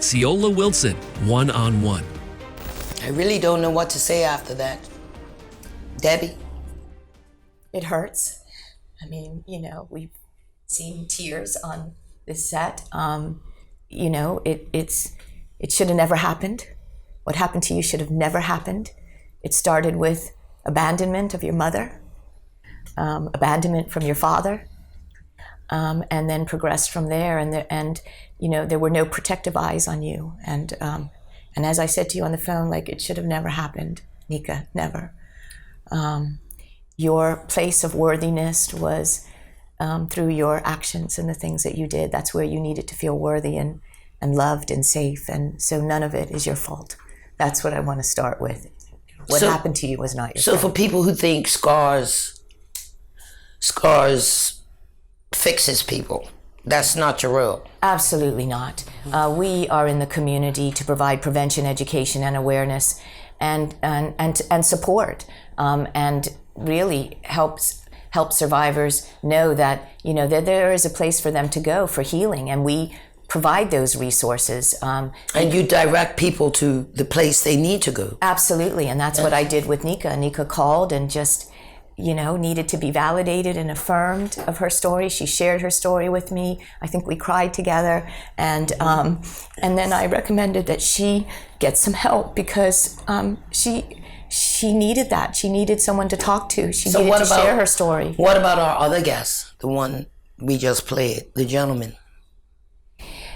Ceola Wilson One. I really don't know what to say after that. Debbie? It hurts. I mean, we've seen tears on this set. It should have never happened. What happened to you should have never happened. It started with abandonment of your mother, abandonment from your father, and then progressed from there. And there were no protective eyes on you. And as I said to you on the phone, it should have never happened, Nika, never. Your place of worthiness was through your actions and the things that you did. That's where you needed to feel worthy and loved and safe. And so none of it is your fault. That's what I want to start with. What happened to you was not your fault. So for people who think scars fixes people, that's not your role. Absolutely not. We are in the community to provide prevention, education, and awareness, and support, and really help survivors know that that there is a place for them to go for healing, and we provide those resources. And you direct people to the place they need to go. Absolutely, and that's what I did with Nika. Nika called and just needed to be validated and affirmed of her story. She shared her story with me. I think we cried together, and then I recommended that she get some help because she needed that. She needed someone to talk to. She needed to share her story. What about our other guest, the one we just played, the gentleman?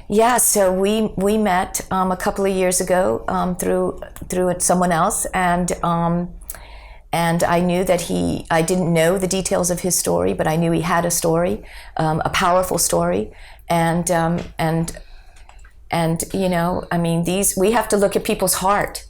Yeah, so we met a couple of years ago through someone else, and I knew that I didn't know the details of his story, but I knew he had a story, a powerful story, and we have to look at people's heart.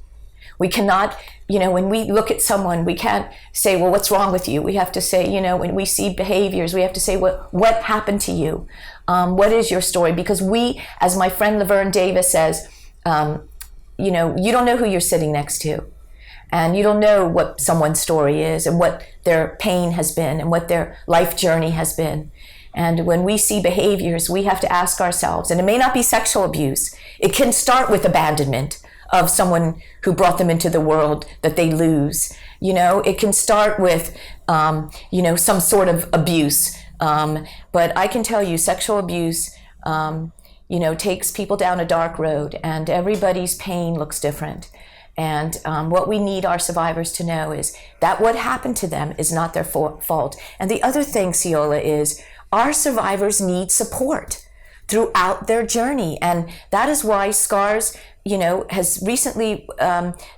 We cannot, when we look at someone, we can't say, well, what's wrong with you? We have to say, when we see behaviors, we have to say, what happened to you? What is your story? Because we, as my friend Laverne Davis says, you don't know who you're sitting next to. And you don't know what someone's story is and what their pain has been and what their life journey has been. And when we see behaviors, we have to ask ourselves, and it may not be sexual abuse. It can start with abandonment of someone who brought them into the world that they lose. It can start with, some sort of abuse. But I can tell you, sexual abuse, takes people down a dark road, and everybody's pain looks different. And what we need our survivors to know is that what happened to them is not their fault. And the other thing, Ceola, is our survivors need support throughout their journey. And that is why SCARS, has recently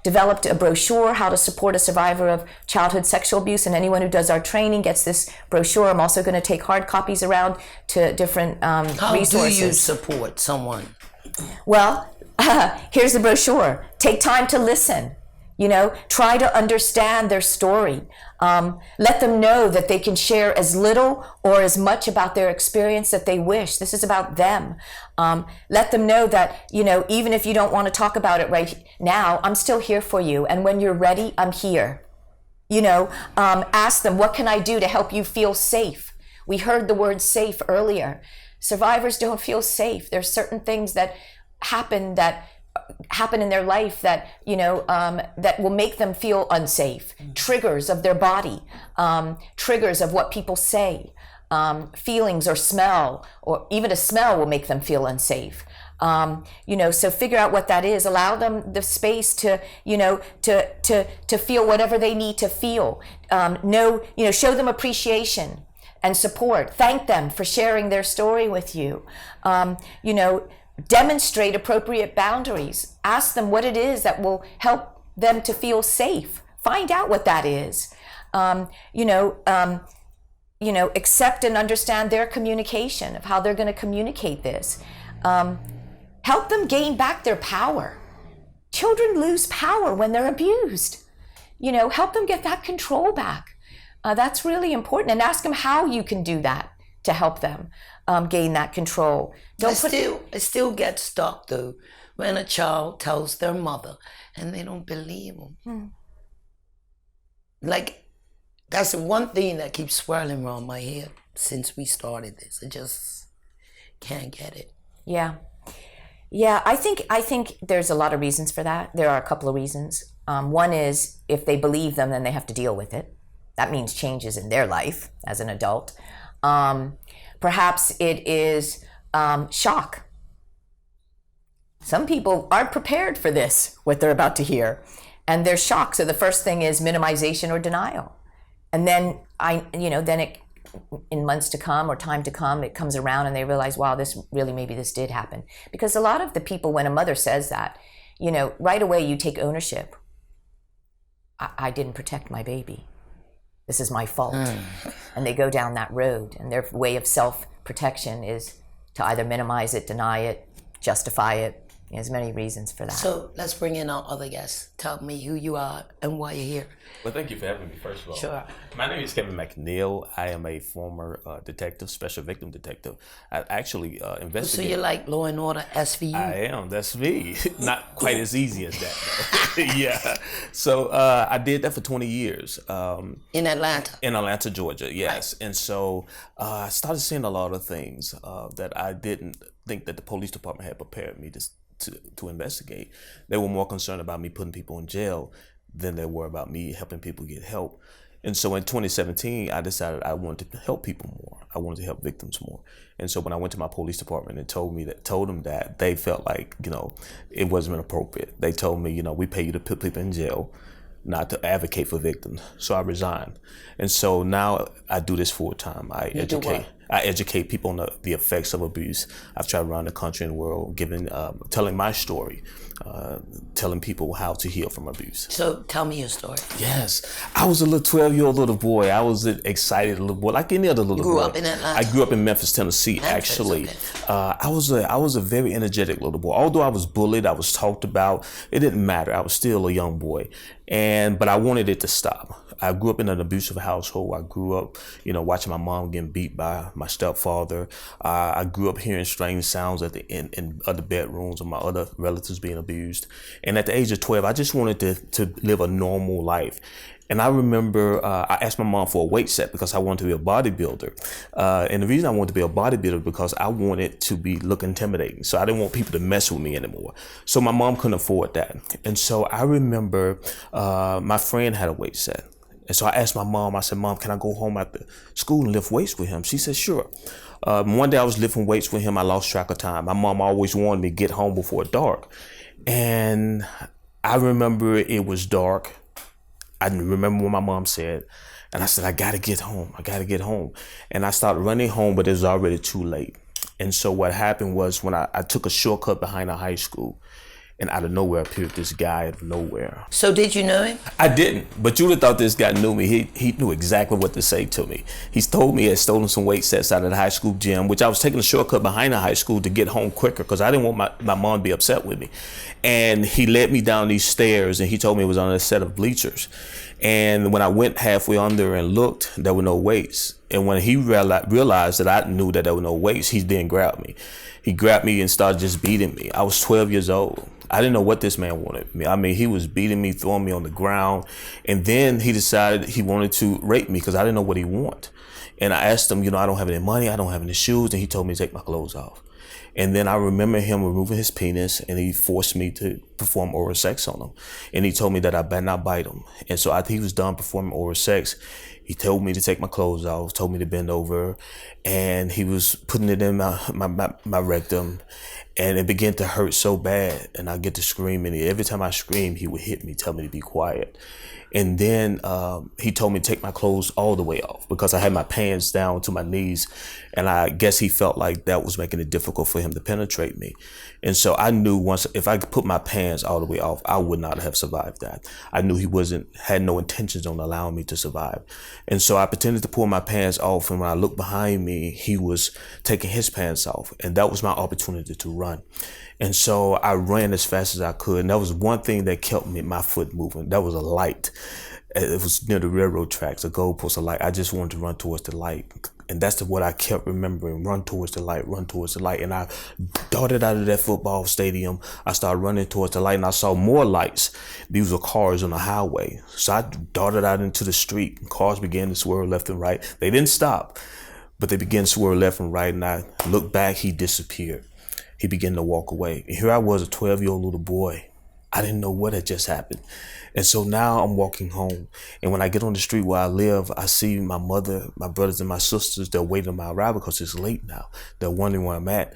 developed a brochure, how to support a survivor of childhood sexual abuse. And anyone who does our training gets this brochure. I'm also going to take hard copies around to different resources. How do you support someone? Well, here's the brochure. Take time to listen. Try to understand their story. Let them know that they can share as little or as much about their experience that they wish. This is about them. Let them know that, even if you don't want to talk about it right now, I'm still here for you. And when you're ready, I'm here. Ask them, what can I do to help you feel safe? We heard the word safe earlier. Survivors don't feel safe. There's certain things that happen in their life that that will make them feel unsafe. Triggers of their body, triggers of what people say, feelings or smell, or even a smell will make them feel unsafe. So figure out what that is. Allow them the space to feel whatever they need to feel. Show them appreciation and support. Thank them for sharing their story with you. Demonstrate appropriate boundaries. Ask them what it is that will help them to feel safe. Find out what that is. Accept and understand their communication of how they're going to communicate this. Help them gain back their power. Children lose power when they're abused. Help them get that control back. That's really important. And ask them how you can do that to help them gain that control. I still get stuck though when a child tells their mother and they don't believe them. That's the one thing that keeps swirling around my head since we started this. I just can't get it. Yeah. Yeah, I think there's a lot of reasons for that. There are a couple of reasons. One is if they believe them, then they have to deal with it. That means changes in their life as an adult. Perhaps it is shock. Some people aren't prepared for this, what they're about to hear, and they're shocked. So the first thing is minimization or denial, and then in months to come or time to come, it comes around and they realize, wow, maybe this did happen. Because a lot of the people, when a mother says that, right away you take ownership. I didn't protect my baby. This is my fault. And they go down that road, and their way of self-protection is to either minimize it, deny it, justify it. There's many reasons for that. So let's bring in our other guests. Tell me who you are and why you're here. Well, thank you for having me, first of all. Sure. My name is Kevin McNeil. I am a former detective, special victim detective. I actually investigated. So you're like Law and Order SVU? I am. That's me. Not quite as easy as that, though. Yeah. So I did that for 20 years. In Atlanta? In Atlanta, Georgia, yes. Right. And so I started seeing a lot of things that I didn't think that the police department had prepared me to investigate. They were more concerned about me putting people in jail than they were about me helping people get help. And so in 2017, I decided I wanted to help people more. I wanted to help victims more. And so when I went to my police department and told them that, they felt like, it wasn't appropriate. They told me, we pay you to put people in jail, not to advocate for victims. So I resigned. And so now I do this full time. I educate people on the effects of abuse. I've traveled around the country and the world, telling my story, telling people how to heal from abuse. So tell me your story. Yes, I was a little 12-year-old little boy. I was an excited little boy, like any other little boy. You grew up in Atlanta? I grew up in Memphis, Tennessee, actually. Okay. I was a very energetic little boy. Although I was bullied, I was talked about, it didn't matter. I was still a young boy. But I wanted it to stop. I grew up in an abusive household. I grew up, watching my mom getting beat by my stepfather. I grew up hearing strange sounds at the in other bedrooms of my other relatives being abused. And at the age of 12, I just wanted to live a normal life. And I remember I asked my mom for a weight set because I wanted to be a bodybuilder. And the reason I wanted to be a bodybuilder because I wanted to look intimidating. So I didn't want people to mess with me anymore. So my mom couldn't afford that. And so I remember my friend had a weight set. And so I asked my mom, I said, Mom, can I go home after school and lift weights with him? She said, sure. One day I was lifting weights with him. I lost track of time. My mom always wanted me to get home before dark. And I remember it was dark. I remember what my mom said. And I said, I got to get home. I got to get home. And I started running home, but it was already too late. And so what happened was when I took a shortcut behind a high school, and out of nowhere appeared this guy out of nowhere. So did you know him? I didn't, but you would have thought this guy knew me. He knew exactly what to say to me. He's told me he had stolen some weight sets out of the high school gym, which I was taking a shortcut behind the high school to get home quicker because I didn't want my mom to be upset with me. And he led me down these stairs and he told me it was on a set of bleachers. And when I went halfway under and looked, there were no weights. And when he realized that I knew that there were no weights, he then grabbed me. He grabbed me and started just beating me. I was 12 years old. I didn't know what this man wanted me. I mean, he was beating me, throwing me on the ground. And then he decided he wanted to rape me because I didn't know what he wanted. And I asked him, I don't have any money. I don't have any shoes. And he told me to take my clothes off. And then I remember him removing his penis and he forced me to perform oral sex on him. And he told me that I better not bite him. And so after he was done performing oral sex, he told me to take my clothes off, told me to bend over, and he was putting it in my rectum, and it began to hurt so bad, and I get to screaming. Every time I screamed, he would hit me, tell me to be quiet. And then he told me to take my clothes all the way off because I had my pants down to my knees. And I guess he felt like that was making it difficult for him to penetrate me. And so I knew if I could put my pants all the way off, I would not have survived that. I knew he had no intentions on allowing me to survive. And so I pretended to pull my pants off. And when I looked behind me, he was taking his pants off. And that was my opportunity to run. And so I ran as fast as I could. And that was one thing that kept my foot moving. That was a light. It was near the railroad tracks, a goalpost, a light. I just wanted to run towards the light. And that's what I kept remembering, run towards the light, run towards the light. And I darted out of that football stadium. I started running towards the light and I saw more lights. These were cars on the highway. So I darted out into the street and cars began to swerve left and right. They didn't stop, but they began to swerve left and right. And I looked back, he disappeared. he began to walk away. And here I was, a 12-year-old little boy. I didn't know what had just happened. And so now I'm walking home. And when I get on the street where I live, I see my mother, my brothers, and my sisters. They're waiting on my arrival because it's late now. They're wondering where I'm at.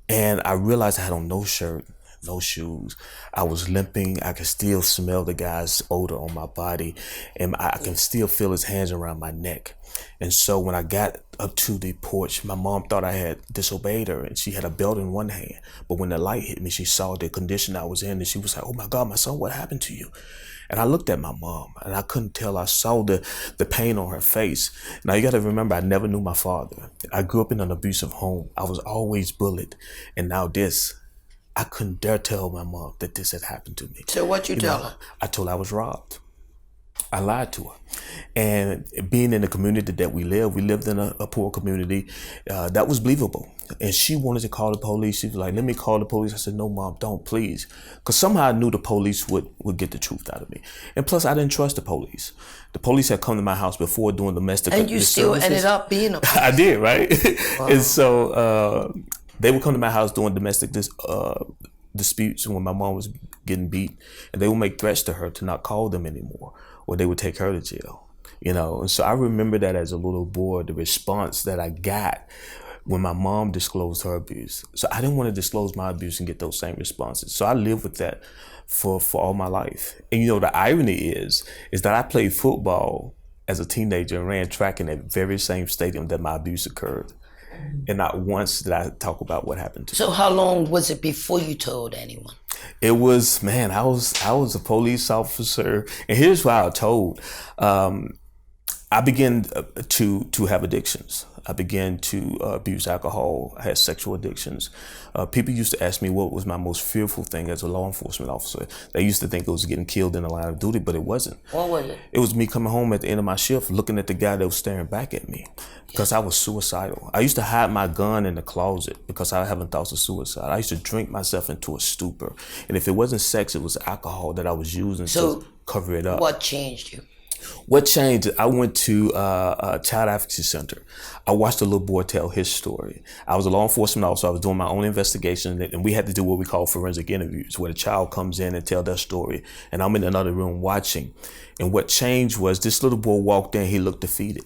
And I realized I had on no shirt, no shoes. I was limping. I could still smell the guy's odor on my body. And I can still feel his hands around my neck. And so when I got up to the porch, my mom thought I had disobeyed her, and she had a belt in one hand. But when the light hit me, she saw the condition I was in, and she was like, "Oh my God, my son, what happened to you?" And I looked at my mom, and I couldn't tell. I saw the pain on her face. Now, you got to remember, I never knew my father. I grew up in an abusive home. I was always bullied. And now this, I couldn't dare tell my mom that this had happened to me. So what you tell her? I told her I was robbed. I lied to her. And being in the community that we lived in a poor community, that was believable. And she wanted to call the police. She was like, "Let me call the police." I said, "No, Mom, don't, please." Because somehow I knew the police would get the truth out of me. And plus, I didn't trust the police. The police had come to my house before doing domestic And you still services. ended up being a police. I did, right? Wow. And so they would come to my house doing domestic disputes when my mom was getting beat. And they would make threats to her to not call them anymore, or they would take her to jail. And so I remember that as a little boy, the response that I got when my mom disclosed her abuse. So I didn't want to disclose my abuse and get those same responses. So I lived with that for all my life. And the irony is that I played football as a teenager and ran track in that very same stadium that my abuse occurred. And not once did I talk about what happened to me. So how long was it before you told anyone? It was, man, I was a police officer. And here's why I told. I began to have addictions. I began to abuse alcohol. I had sexual addictions. People used to ask me what was my most fearful thing as a law enforcement officer. They used to think it was getting killed in the line of duty, but it wasn't. What was it? It was me coming home at the end of my shift, looking at the guy that was staring back at me, because I was suicidal. I used to hide my gun in the closet because I was having thoughts of suicide. I used to drink myself into a stupor. And if it wasn't sex, it was alcohol that I was using to cover it up. What changed you? What changed? I went to a child advocacy center. I watched a little boy tell his story. I was a law enforcement officer. I was doing my own investigation, and we had to do what we call forensic interviews, where the child comes in and tell their story, and I'm in another room watching. And what changed was this little boy walked in. He looked defeated.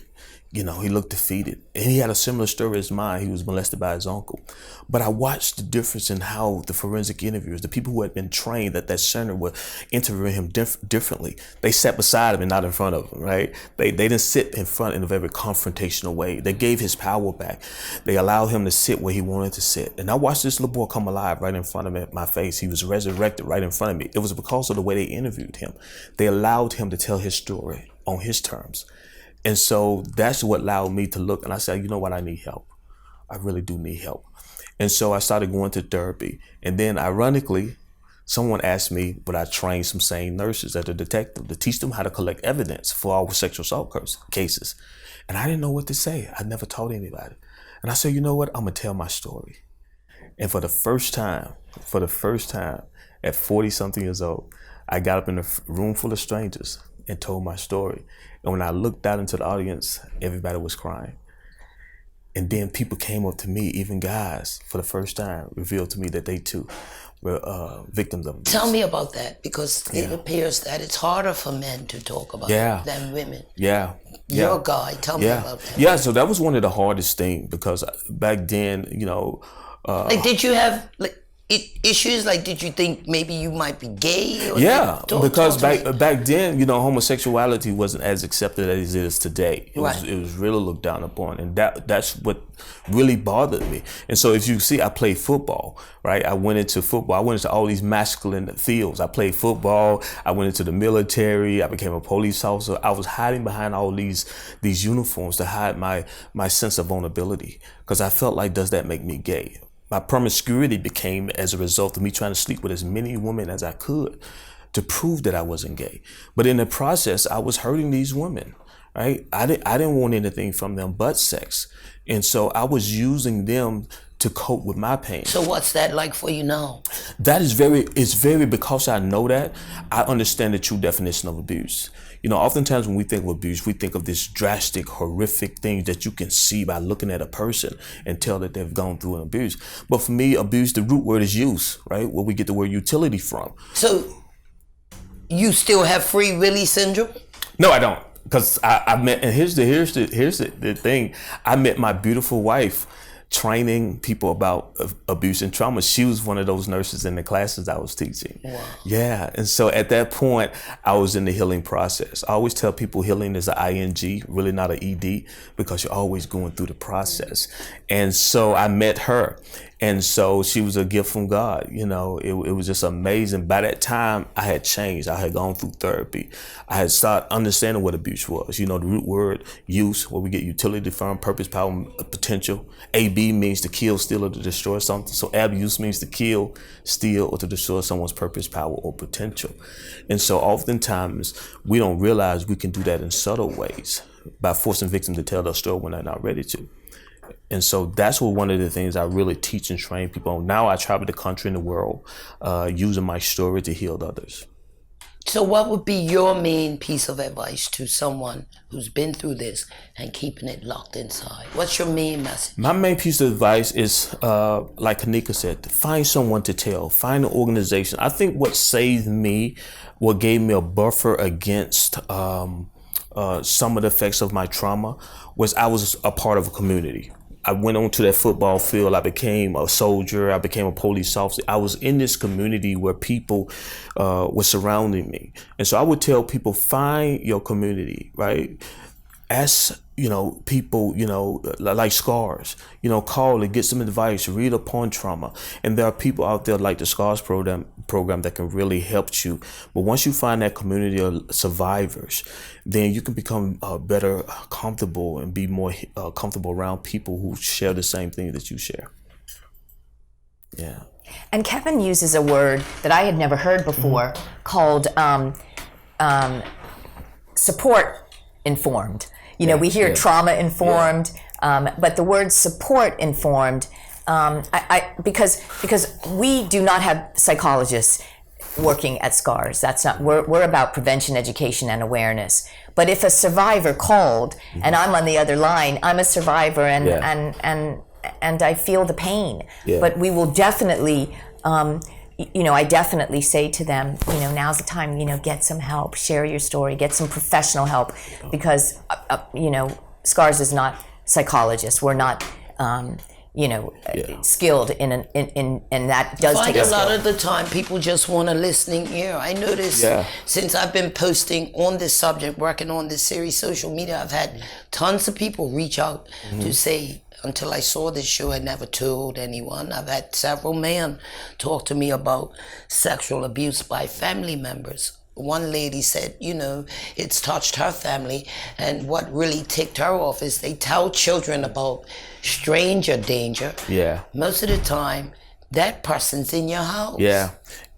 He looked defeated. And he had a similar story as mine. He was molested by his uncle. But I watched the difference in how the forensic interviewers, the people who had been trained at that center, were interviewing him differently. They sat beside him and not in front of him, right? They didn't sit in front in a very confrontational way. They gave his power back. They allowed him to sit where he wanted to sit. And I watched this little boy come alive right in front of me, my face. He was resurrected right in front of me. It was because of the way they interviewed him. They allowed him to tell his story on his terms. And so that's what allowed me to look, and I said, you know what, I need help. I really do need help. And so I started going to therapy. And then ironically, someone asked me, would I train some sane nurses as a detective to teach them how to collect evidence for our sexual assault cases? And I didn't know what to say. I never taught anybody. And I said, you know what, I'm gonna tell my story. And for the first time, at 40 something years old, I got up in a room full of strangers and told my story. And when I looked out into the audience, everybody was crying. And then people came up to me, even guys, for the first time, revealed to me that they too were victims of abuse. Tell me about that, because it appears that it's harder for men to talk about than women. Yeah. You're a guy. Tell me about that. Yeah, so that was one of the hardest things, because back then, did you have issues? Like, did you think maybe you might be gay? Or because back then, homosexuality wasn't as accepted as it is today. It was really looked down upon, and that's what really bothered me. And so, if you see, I played football, right? I went into football. I went into all these masculine fields. I played football. I went into the military. I became a police officer. I was hiding behind all these uniforms to hide my sense of vulnerability, because I felt like, does that make me gay? My promiscuity became as a result of me trying to sleep with as many women as I could to prove that I wasn't gay. But in the process, I was hurting these women, right? I didn't want anything from them but sex. And so I was using them to cope with my pain. So what's that like for you now? That is because I know that, I understand the true definition of abuse. You know, oftentimes when we think of abuse, we think of this drastic, horrific thing that you can see by looking at a person and tell that they've gone through an abuse. But for me, abuse, the root word is use, right? Where we get the word utility from. So you still have Free Willy syndrome? No, I don't. Because I met, and here's the thing. I met my beautiful wife training people about abuse and trauma. She was one of those nurses in the classes I was teaching. Wow. Yeah, and so at that point, I was in the healing process. I always tell people healing is an ing, really not an ed, because you're always going through the process. And so I met her. And so she was a gift from God. You know, it was just amazing. By that time, I had changed. I had gone through therapy. I had started understanding what abuse was. You know, the root word, use, where we get utility from, purpose, power, potential. AB means to kill, steal, or to destroy something. So abuse means to kill, steal, or to destroy someone's purpose, power, or potential. And so oftentimes, we don't realize we can do that in subtle ways by forcing victims to tell their story when they're not ready to. And so that's one of the things I really teach and train people on. Now I travel the country and the world using my story to heal others. So what would be your main piece of advice to someone who's been through this and keeping it locked inside? What's your main message? My main piece of advice is, like Kanika said, find someone to tell, find an organization. I think what saved me, what gave me a buffer against some of the effects of my trauma, was I was a part of a community. I went onto that football field. I became a soldier. I became a police officer. I was in this community where people were surrounding me. And so I would tell people, find your community, right? Ask, people, like Scars, call and get some advice, read upon trauma. And there are people out there like the Scars program that can really help you. But once you find that community of survivors, then you can become better comfortable and be more comfortable around people who share the same thing that you share. Yeah. And Kevin uses a word that I had never heard before called support informed. We hear trauma informed, but the word support informed, because we do not have psychologists working at Scars. That's not, we're about prevention, education, and awareness. But if a survivor called and I'm on the other line, I'm a survivor and I feel the pain. Yeah. But we will definitely, I definitely say to them, now's the time, get some help, share your story, get some professional help, because, Scars is not psychologists. We're not, skilled in that does take a skill. A lot of the time people just want a listening ear. I noticed since I've been posting on this subject, working on this series, social media, I've had tons of people reach out to say, until I saw this show, I never told anyone. I've had several men talk to me about sexual abuse by family members. One lady said, it's touched her family, and what really ticked her off is they tell children about stranger danger. Yeah. Most of the time, that person's in your house. Yeah.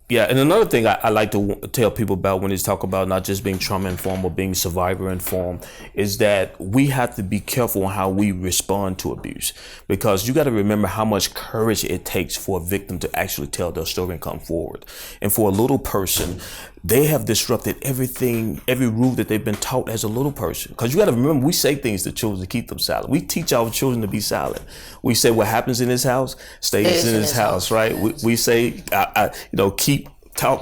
Yeah, and another thing I like to tell people about when they talk about not just being trauma-informed or being survivor-informed is that we have to be careful on how we respond to abuse, because you got to remember how much courage it takes for a victim to actually tell their story and come forward. And for a little person, they have disrupted everything, every rule that they've been taught as a little person. Because you got to remember, we say things to children to keep them silent. We teach our children to be silent. We say what happens in this house stays in this house, right? We say,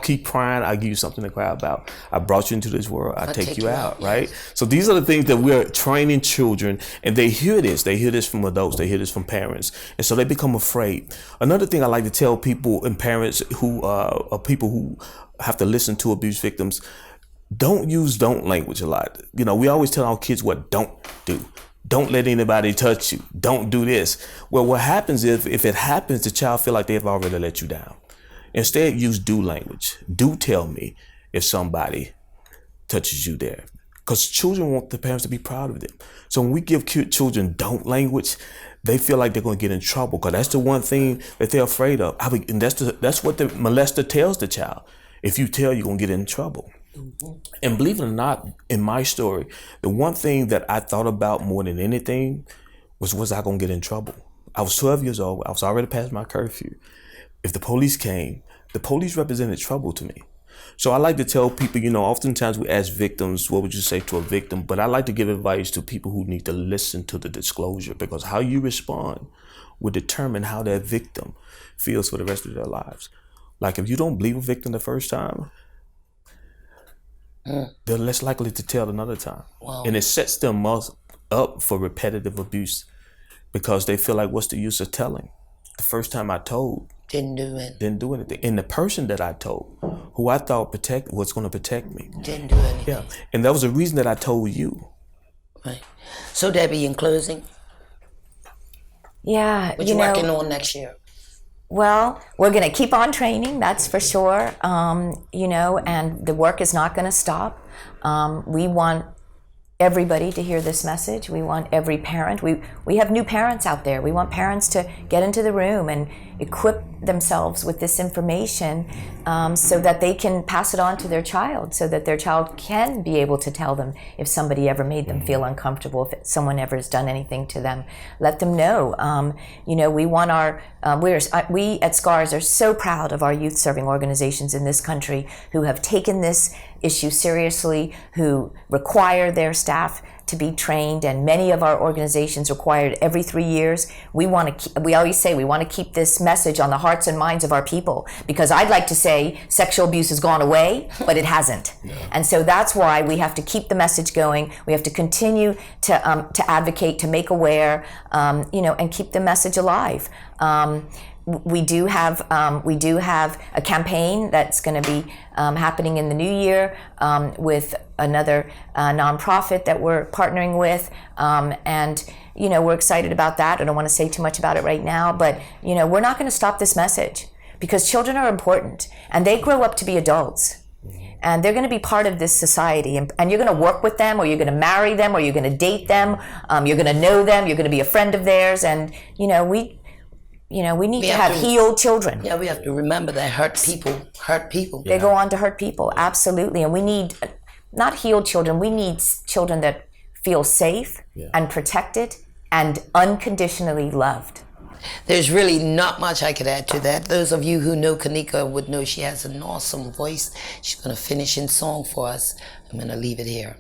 keep crying, I'll give you something to cry about. I brought you into this world, I'll take you out, right? So these are the things that we're training children, and they hear this. They hear this from adults, they hear this from parents, and so they become afraid. Another thing I like to tell people and parents who are people who have to listen to abuse victims, don't use don't language a lot. We always tell our kids what don't do. Don't let anybody touch you. Don't do this. Well, what happens if it happens, the child feel like they've already let you down. Instead, use do language. Do tell me if somebody touches you there. Because children want the parents to be proud of them. So when we give children don't language, they feel like they're going to get in trouble, because that's the one thing that they're afraid of. And that's what the molester tells the child. If you tell, you're going to get in trouble. Mm-hmm. And believe it or not, in my story, the one thing that I thought about more than anything was I going to get in trouble? I was 12 years old. I was already past my curfew. If the police came, the police represented trouble to me. So I like to tell people, oftentimes we ask victims, what would you say to a victim? But I like to give advice to people who need to listen to the disclosure, because how you respond will determine how that victim feels for the rest of their lives. Like if you don't believe a victim the first time, they're less likely to tell another time. Wow. And it sets them up for repetitive abuse, because they feel like, what's the use of telling? The first time I told, didn't do anything. And the person that I told, who I thought was going to protect me, didn't do anything. Yeah, and that was the reason that I told you. Right. So Debbie, in closing, what you working on next year? Well, we're going to keep on training, that's for sure. And the work is not going to stop. We want everybody to hear this message. We want every parent. We have new parents out there. We want parents to get into the room and equip themselves with this information so that they can pass it on to their child, so that their child can be able to tell them if somebody ever made them feel uncomfortable, if someone ever has done anything to them. Let them know. We want we at SCARS are so proud of our youth serving organizations in this country who have taken this issue seriously, who require their staff to be trained, and many of our organizations require it every 3 years. We always say we want to keep this message on the hearts and minds of our people, because I'd like to say sexual abuse has gone away, but it hasn't. Yeah. And so that's why we have to keep the message going. We have to continue to advocate, to make aware, and keep the message alive. We do have a campaign that's going to be happening in the new year with another nonprofit that we're partnering with, and we're excited about that. I don't want to say too much about it right now, but we're not going to stop this message, because children are important and they grow up to be adults. And they're going to be part of this society, and you're going to work with them, or you're going to marry them, or you're going to date them, you're going to know them, you're going to be a friend of theirs, and we need to have healed children. Yeah, we have to remember that hurt people. They go on to hurt people, absolutely. And we need not healed children, we need children that feel safe and protected and unconditionally loved. There's really not much I could add to that. Those of you who know Kanika would know she has an awesome voice. She's going to finish in song for us. I'm going to leave it here.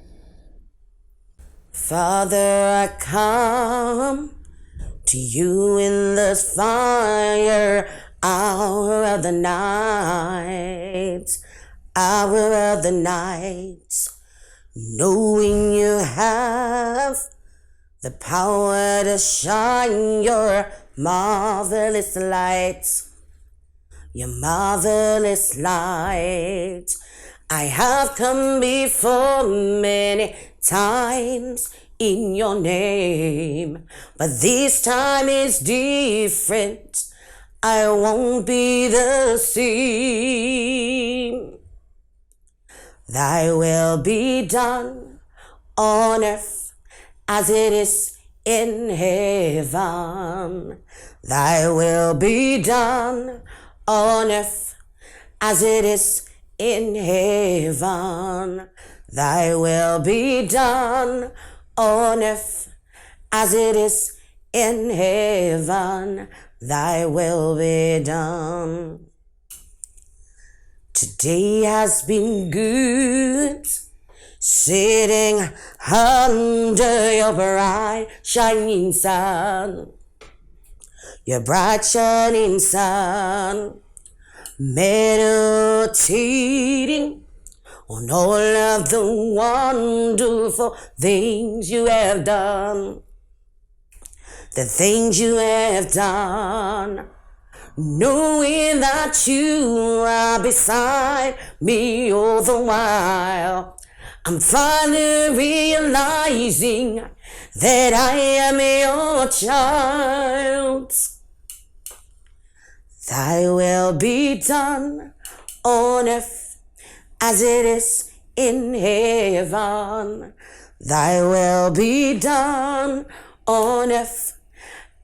Father, I come to you in this fire hour of the night, knowing you have the power to shine your marvelous light, I have come before many times in your name, but this time is different. I won't be the same. Thy will be done on earth as it is in heaven. Thy will be done on earth as it is in heaven. Thy will be done on earth as it is in heaven. Thy will be done. Today has been good, sitting under your bright shining sun, your bright shining sun, meditating on all of the wonderful things you have done, the things you have done, knowing that you are beside me all the while. I'm finally realizing that I am your child. Thy will be done on earth as it is in heaven. Thy will be done on earth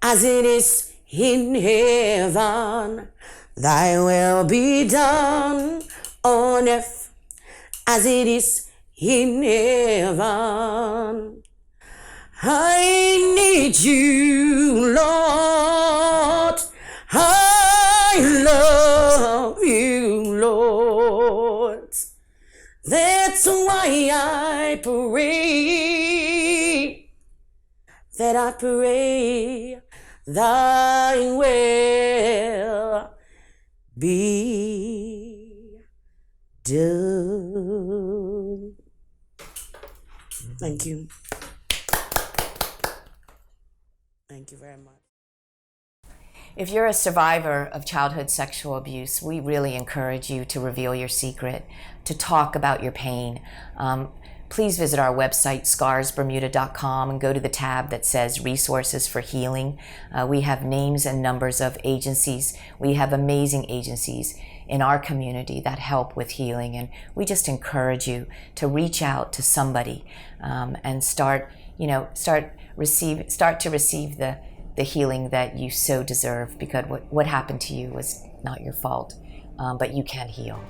as it is in heaven. Thy will be done on earth as it is in heaven. I need you, Lord. I love you, Lord. That's why I pray, that I pray thy will be done. Thank you. Thank you very much. If you're a survivor of childhood sexual abuse, we really encourage you to reveal your secret, to talk about your pain. Please visit our website, scarsbermuda.com, and go to the tab that says Resources for Healing. We have names and numbers of agencies. We have amazing agencies in our community that help with healing, and we just encourage you to reach out to somebody and start to receive the healing that you so deserve, because what happened to you was not your fault, but you can heal.